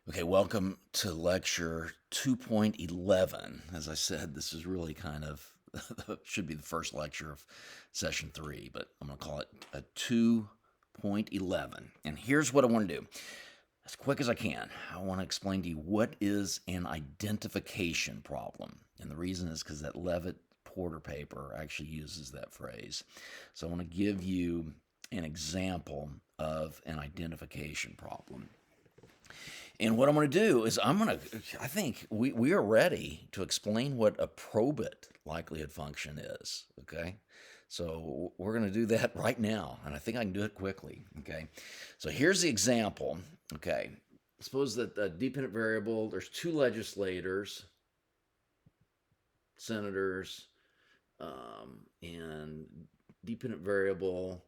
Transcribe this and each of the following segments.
Okay, welcome to lecture 2.11. As I said, this is really kind of should be the first lecture of session 3, but I'm going to call it a 2.11. And here's what I want to do. As quick as I can, I want to explain to you what is an identification problem. And the reason is because that Levitt Porter paper actually uses that phrase. So I want to give you an example of an identification problem. And what I'm going to do is I think we are ready to explain what a probit likelihood function is. Okay. So we're going to do that right now. And I think I can do it quickly. Okay. So here's the example. Okay. Suppose that the dependent variable, there's two legislators, senators, and dependent variable,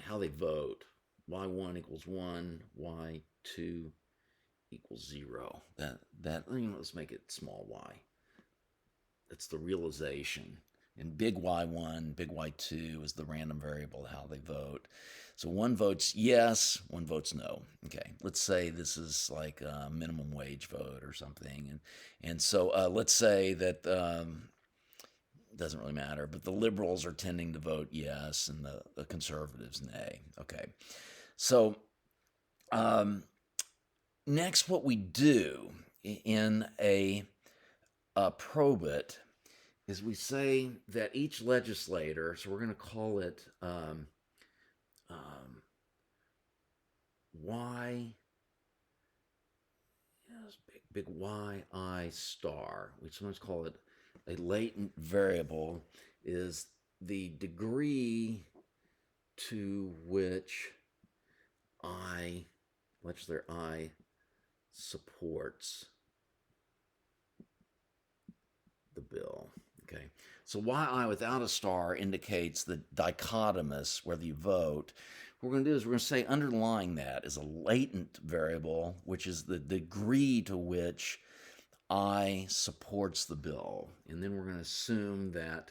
how they vote. Y1 equals 1, Y2 equals 0. Let's make it small y. That's the realization. And big Y1, big Y2 is the random variable, how they vote. So one votes yes, one votes no. Okay, let's say this is like a minimum wage vote or something. And so let's say that doesn't really matter, but the liberals are tending to vote yes and the conservatives nay. Okay, so next, what we do in a probit is we say that each legislator, so we're going to call it Y, yes, big Y I star. We sometimes call it a latent variable, is the degree to which legislator I supports the bill. Okay, so yi without a star indicates the dichotomous, whether you vote. What we're going to do is we're going to say underlying that is a latent variable, which is the degree to which I supports the bill. And then we're going to assume that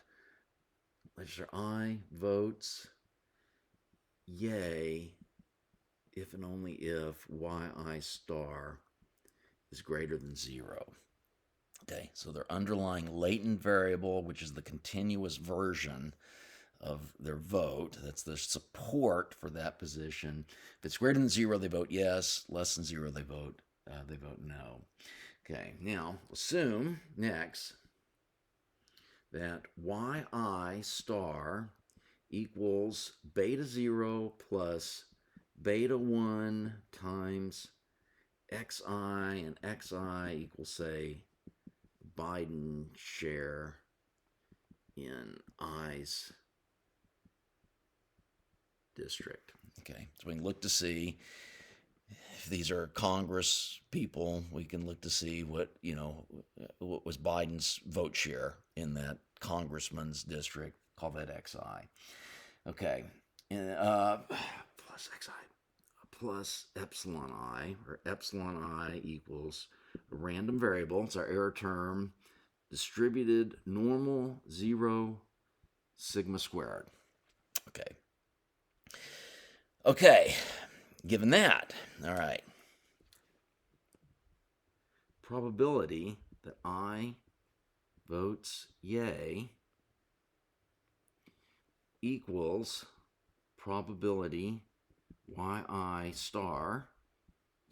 legislator I votes yay if and only if yi star is greater than 0. Okay, so their underlying latent variable, which is the continuous version of their vote, that's their support for that position. If it's greater than 0, they vote yes. Less than 0, they vote no. Okay, now assume next that yi star equals beta 0 plus beta 1 times xi, and xi equals, say, Biden share in I's district. Okay, so we can look to see if these are Congress people. We can look to see what was Biden's vote share in that congressman's district. Call that xi. Okay, and plus xi plus epsilon I, or epsilon I equals a random variable. It's our error term, distributed normal 0 sigma squared. Okay. Okay, given that, all right, probability that I votes yay equals probability yi star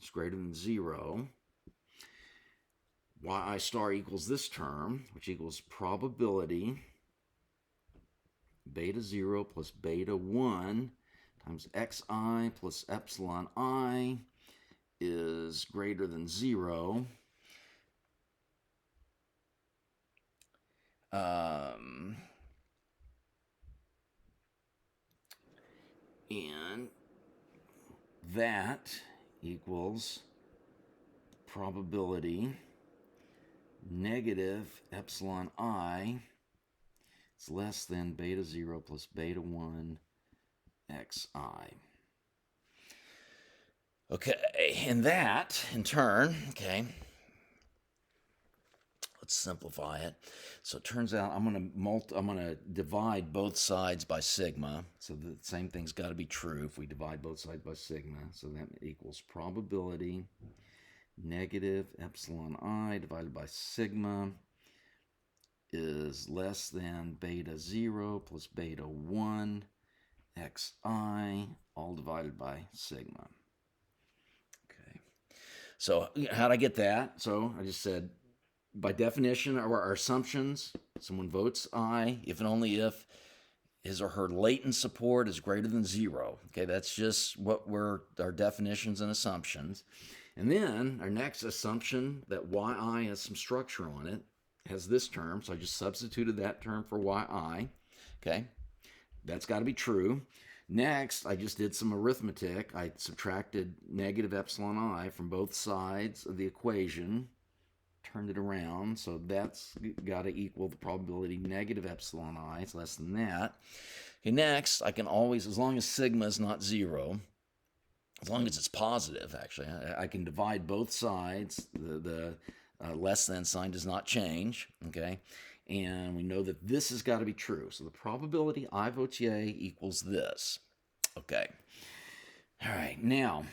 is greater than 0. Yi star equals this term, which equals probability beta 0 plus beta 1 times xi plus epsilon I is greater than 0. And that equals probability negative epsilon I is less than beta 0 plus beta 1 xi. Okay, and that in turn, okay, let's simplify it. So it turns out I'm gonna divide both sides by sigma. So the same thing's got to be true if we divide both sides by sigma. So that equals probability negative epsilon I divided by sigma is less than beta 0 plus beta 1 xi, all divided by sigma. Okay. So how'd I get that? So I just said, by definition, our assumptions, someone votes I if and only if his or her latent support is greater than 0. Okay, that's just what our definitions and assumptions. And then our next assumption that yi has some structure on it has this term. So I just substituted that term for yi. Okay, that's got to be true. Next, I just did some arithmetic. I subtracted negative epsilon I from both sides of the equation, turned it around, so that's got to equal the probability negative epsilon I. It's less than that. Okay, next, I can always, as long as sigma is not 0, as long as it's positive, actually, I can divide both sides. The less than sign does not change, okay? And we know that this has got to be true. So the probability I vote yay equals this. Okay. All right, now,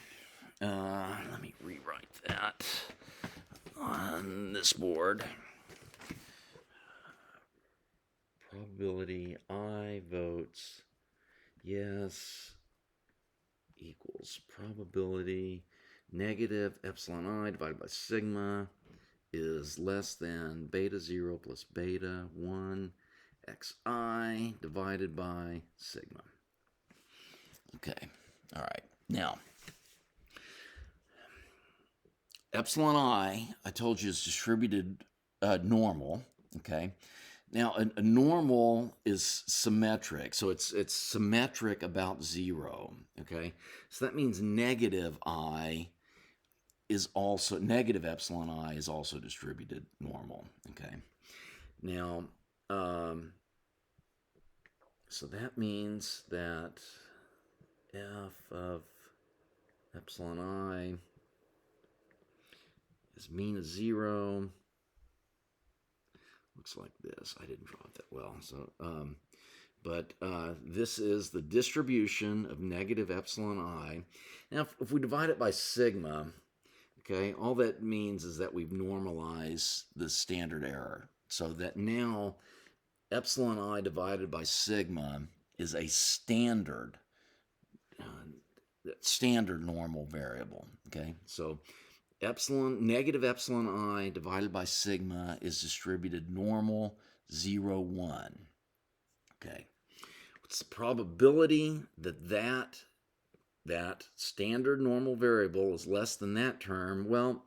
let me rewrite that on this board. Probability I votes yes equals probability negative epsilon I divided by sigma is less than beta 0 plus beta 1 xi divided by sigma. Okay, all right. Now, epsilon I told you is distributed normal, okay? Now, a normal is symmetric, so it's symmetric about 0, okay? So that means negative epsilon I is also distributed normal, okay? Now, so that means that f of epsilon I is mean of 0. Looks like this. I didn't draw it that well. So, but this is the distribution of negative epsilon I. Now, if we divide it by sigma, okay, all that means is that we've normalized the standard error. So that now epsilon I divided by sigma is a standard normal variable, okay? So negative epsilon I divided by sigma is distributed normal 0, 1. Okay. What's the probability that standard normal variable is less than that term? Well,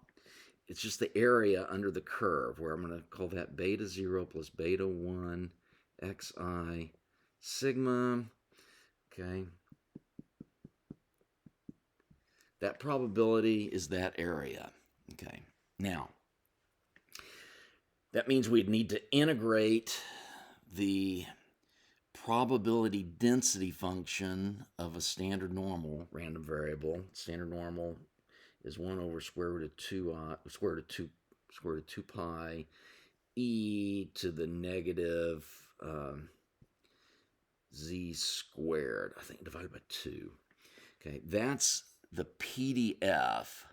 it's just the area under the curve, where I'm going to call that beta 0 plus beta 1 xi sigma. Okay. That probability is that area. Okay. Now, that means we'd need to integrate the probability density function of a standard normal random variable. Standard normal is 1 over square root of 2 pi e to the negative z squared, I think, divided by 2. Okay, that's the p.d.f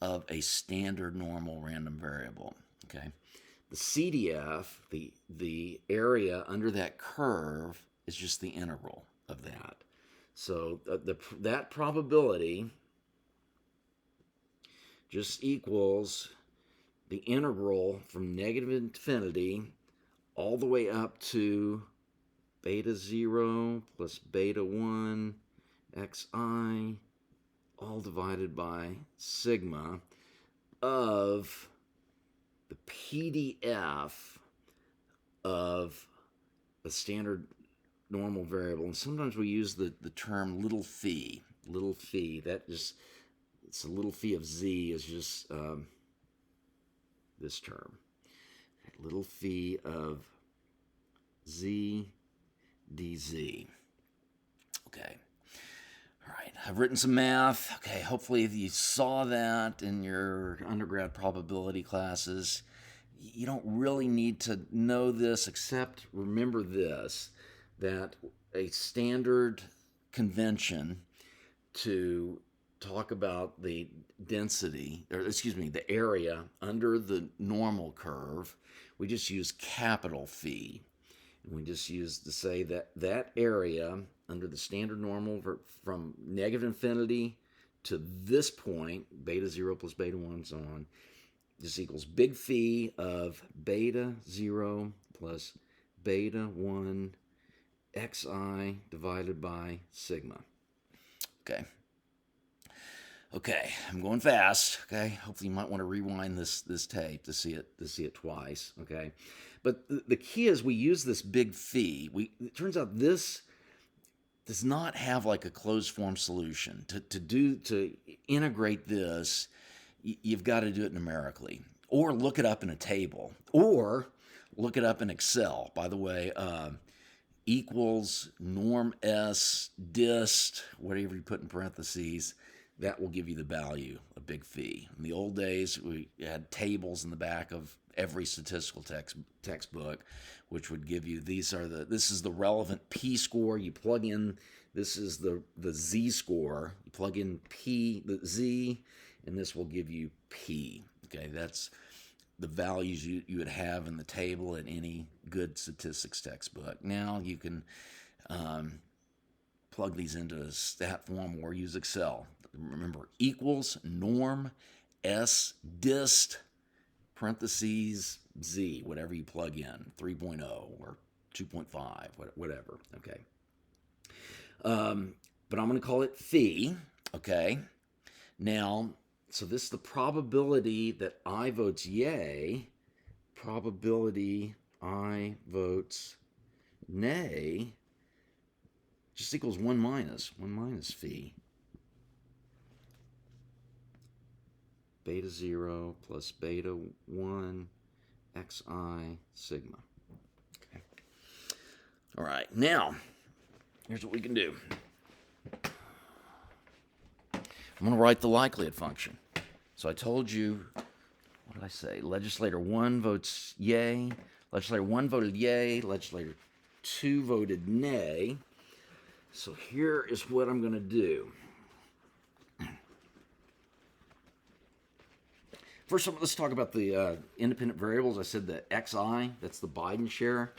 of a standard normal random variable. Okay, the c.d.f, the area under that curve, is just the integral of that. So that probability just equals the integral from negative infinity all the way up to beta 0 plus beta 1 xi, all divided by sigma of the p.d.f of a standard normal variable. And sometimes we use the term little phi. Little phi, it's a little phi of z is just this term. Little phi of z dz. Okay. All right, I've written some math. Okay, hopefully you saw that in your undergrad probability classes. you don't really need to know this, except remember this, that a standard convention to talk about the density, or excuse me, the area under the normal curve, we just use capital phi. And we just use to say that that area under the standard normal from negative infinity to this point, beta 0 plus beta 1 and so on, this equals big phi of beta 0 plus beta 1 xi divided by sigma. Okay. Okay, I'm going fast. Okay, hopefully you might want to rewind this tape to see it twice. Okay, but the key is we use this big phi. It turns out this does not have like a closed form solution. To integrate this, you've got to do it numerically, or look it up in a table, or look it up in Excel. By the way, equals normsdist, whatever you put in parentheses, that will give you the value of big phi. In the old days, we had tables in the back of every statistical textbook, which would give you this is the relevant p score. You plug in, this is the z score. You plug in the z, and this will give you p. Okay, that's the values you would have in the table in any good statistics textbook. Now you can plug these into a stat form or use Excel. Remember, equals norm s dist parentheses z, whatever you plug in, 3.0 or 2.5, whatever. Okay. But I'm going to call it phi. Okay. Now, so this is the probability that I votes yay, probability I votes nay, just equals 1 minus phi. Beta 0 plus beta 1 xi sigma. Okay. All right, now, here's what we can do. I'm going to write the likelihood function. So I told you, what did I say? Legislator 1 votes yay. Legislator 1 voted yay. Legislator 2 voted nay. So here is what I'm going to do. First, let's talk about the independent variables. I said the xi, that's the Biden share.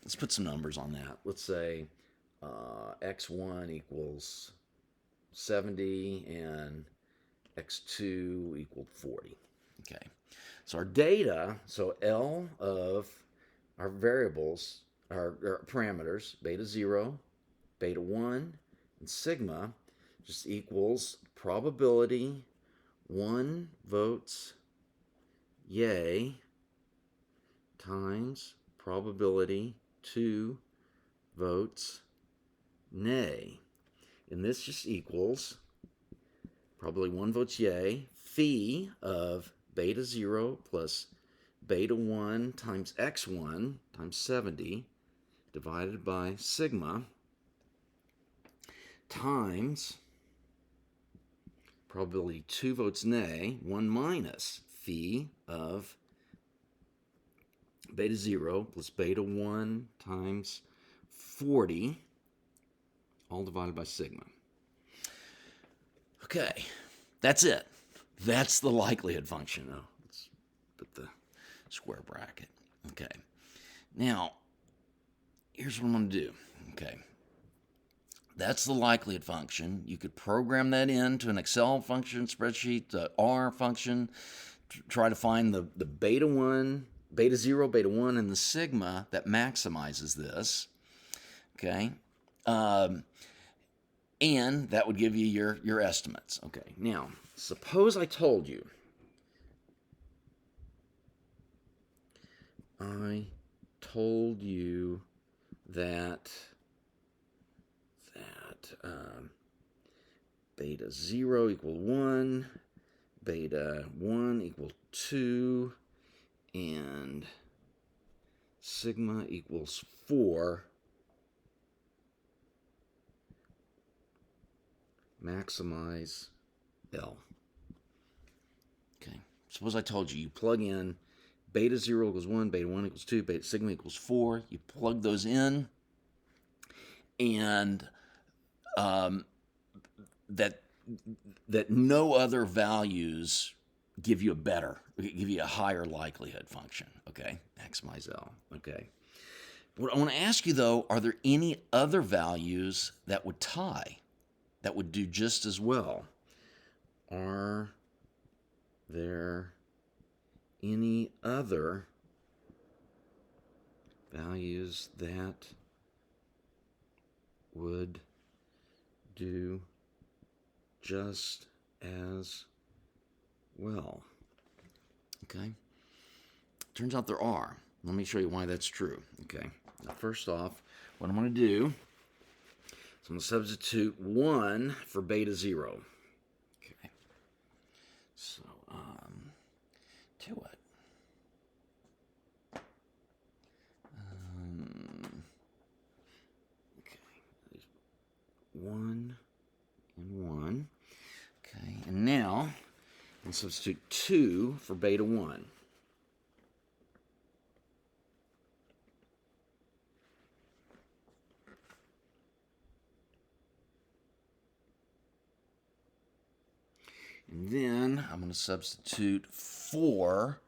Let's put some numbers on that. Let's say x1 equals 70 and x2 equaled 40. Okay, so our data, so L of our variables, our parameters, beta 0, beta 1, and sigma, just equals probability 1 votes yay times probability 2 votes nay. And this just equals probably 1 votes yay, phi of beta 0 plus beta 1 times x1 times 70 divided by sigma times probability 2 votes nay, 1 minus phi of beta 0 plus beta 1 times 40, all divided by sigma. Okay, that's it. That's the likelihood function. Oh, let's put the square bracket. Okay, now, here's what I'm going to do. Okay, that's the likelihood function. You could program that into an Excel function, spreadsheet, the R function, try to find the beta 1, beta 0, beta 1, and the sigma that maximizes this. Okay, and that would give you your estimates. Okay, now, suppose I told you that beta 0 equal 1, beta 1 equal 2, and sigma equals 4. Maximize L. Okay, suppose I told you plug in beta 0 equals 1, beta 1 equals 2, beta sigma equals 4. You plug those in, and that no other values give you a higher likelihood function. Okay, maximize L. Okay. What I want to ask you though, are there any other values that would tie, that would do just as well? Are there any other values that would do just as well? Okay. Turns out there are. Let me show you why that's true. Okay. Now, first off, what I'm going to do is I'm going to substitute 1 for beta 0. Okay. So, to it. 1 and 1. Okay, and now I'll substitute 2 for beta 1. And then I'm going to substitute 4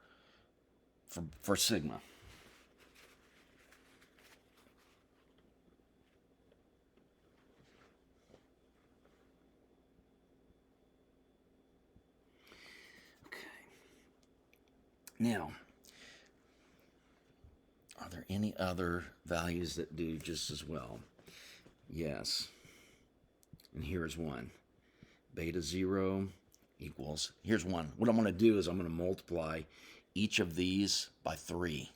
for sigma. Now, are there any other values that do just as well? Yes. And here's one. Beta 0 equals, here's one. What I'm going to do is I'm going to multiply each of these by 3.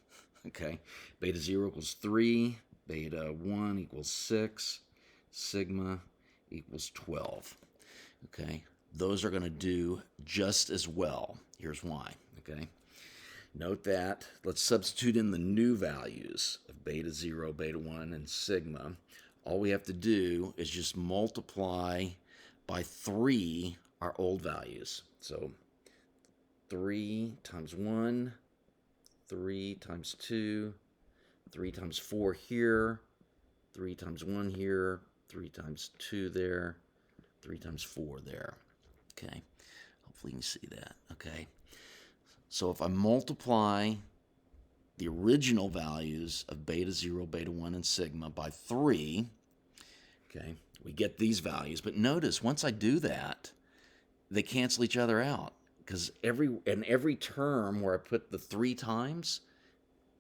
Okay? Beta 0 equals 3. Beta 1 equals 6. Sigma equals 12. Okay? Those are going to do just as well. Here's why. Okay? Note that. Let's substitute in the new values of beta 0, beta 1, and sigma. All we have to do is just multiply by 3 our old values. So 3 times 1, 3 times 2, 3 times 4 here, 3 times 1 here, 3 times 2 there, 3 times 4 there. Okay, hopefully you can see that. Okay, so if I multiply the original values of beta 0, beta 1, and sigma by 3, okay, we get these values. But notice, once I do that, they cancel each other out, because every term where I put the 3 times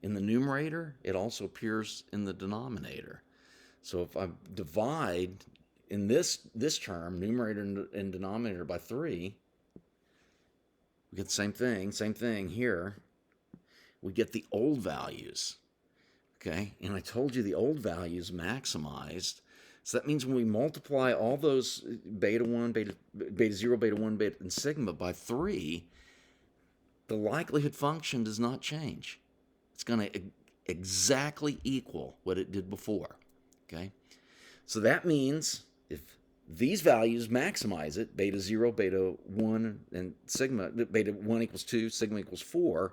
in the numerator, it also appears in the denominator. So if I divide in this term, numerator and denominator, by 3, we get the same thing here. We get the old values, okay? And I told you the old values maximized. So that means when we multiply all those beta 1, beta 0, beta 1, beta, and sigma by 3, the likelihood function does not change. It's going to exactly equal what it did before, okay? So that means if these values maximize it, beta 0, beta 1, and sigma, beta 1 equals 2, sigma equals 4,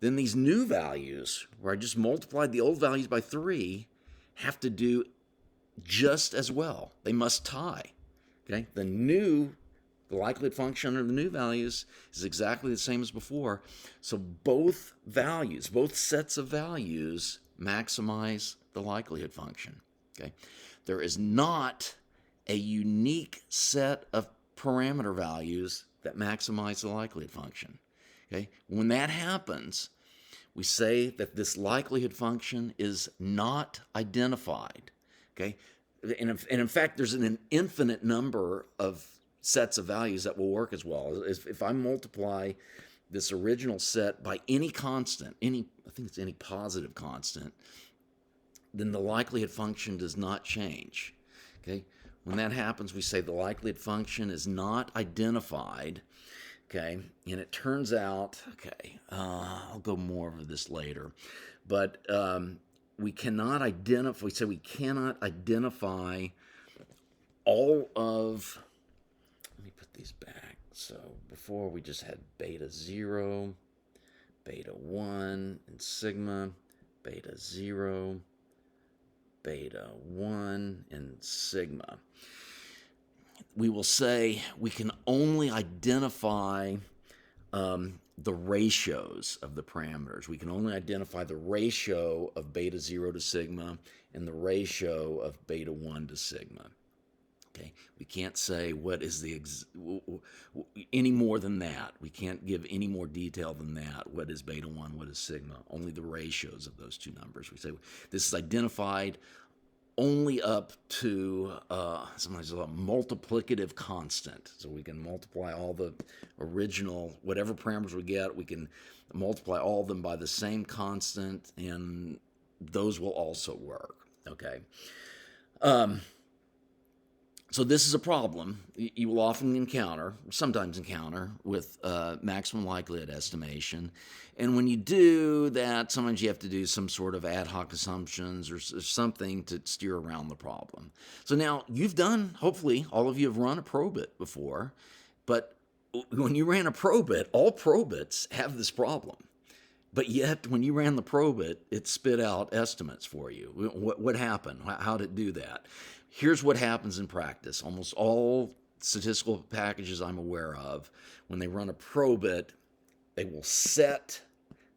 then these new values, where I just multiplied the old values by 3, have to do just as well. They must tie. Okay? The likelihood function of the new values is exactly the same as before. So both values, both sets of values, maximize the likelihood function. Okay? There is not a unique set of parameter values that maximize the likelihood function. Okay? When that happens, we say that this likelihood function is not identified. Okay? And in fact, there's an infinite number of sets of values that will work as well. If I multiply this original set by any constant, I think it's any positive constant, then the likelihood function does not change. Okay? When that happens, we say the likelihood function is not identified. Okay, and it turns out, okay, I'll go more over this later, but we cannot identify all of, let me put these back. So before we just had beta 0, beta 1 and sigma, beta 0, beta 1 and sigma. We will say we can only identify the ratios of the parameters. We can only identify the ratio of beta 0 to sigma and the ratio of beta 1 to sigma. Okay, we can't say what is any more than that. We can't give any more detail than that. What is beta 1, what is sigma? Only the ratios of those two numbers. We say this is identified only up to sometimes a multiplicative constant. So we can multiply all the original, whatever parameters we get, we can multiply all of them by the same constant, and those will also work. Okay. So this is a problem you will often encounter, sometimes encounter, with maximum likelihood estimation. And when you do that, sometimes you have to do some sort of ad hoc assumptions or something to steer around the problem. So now you've done, hopefully, all of you have run a probit before, but when you ran a probit, all probits have this problem. But yet, when you ran the probit, it spit out estimates for you. What happened? How did it do that? Here's what happens in practice. Almost all statistical packages I'm aware of, when they run a probit, they will set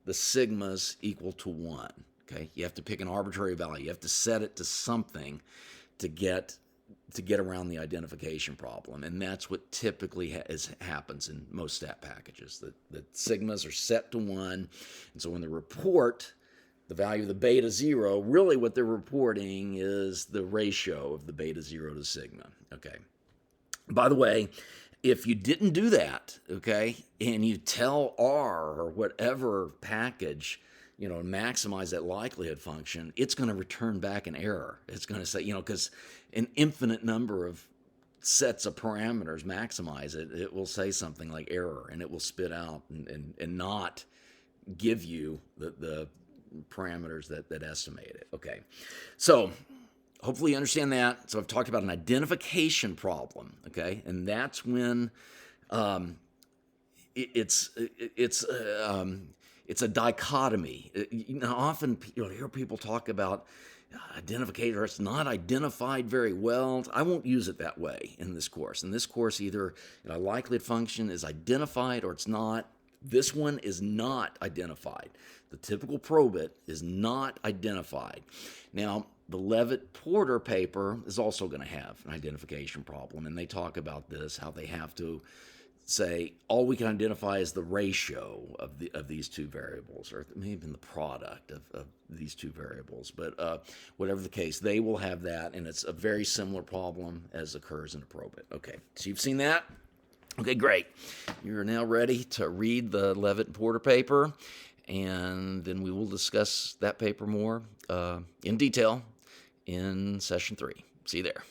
the sigmas equal to 1. Okay, you have to pick an arbitrary value. You have to set it to something to get around the identification problem, and that's what typically happens in most stat packages. The sigmas are set to 1, and so when they report the value of the beta 0, really what they're reporting is the ratio of the beta 0 to sigma. Okay. By the way, if you didn't do that, okay, and you tell R or whatever package, maximize that likelihood function, it's going to return back an error. It's going to say, because an infinite number of sets of parameters maximize it, it will say something like error, and it will spit out and not give you the parameters that estimate it. Okay, so hopefully you understand that. So I've talked about an identification problem, okay, and that's when it's a dichotomy. Often you'll hear people talk about identification, or it's not identified very well. I won't use it that way in this course. In this course, either a likelihood function is identified or it's not. This one is not identified. The typical probit is not identified. Now, the Levitt-Porter paper is also going to have an identification problem, and they talk about this, how they have to say all we can identify is the ratio of these two variables, or maybe even the product of these two variables. But whatever the case, they will have that, and it's a very similar problem as occurs in a probit. Okay, so you've seen that? Okay, great. You're now ready to read the Levitt-Porter paper, and then we will discuss that paper more in detail in session 3. See you there.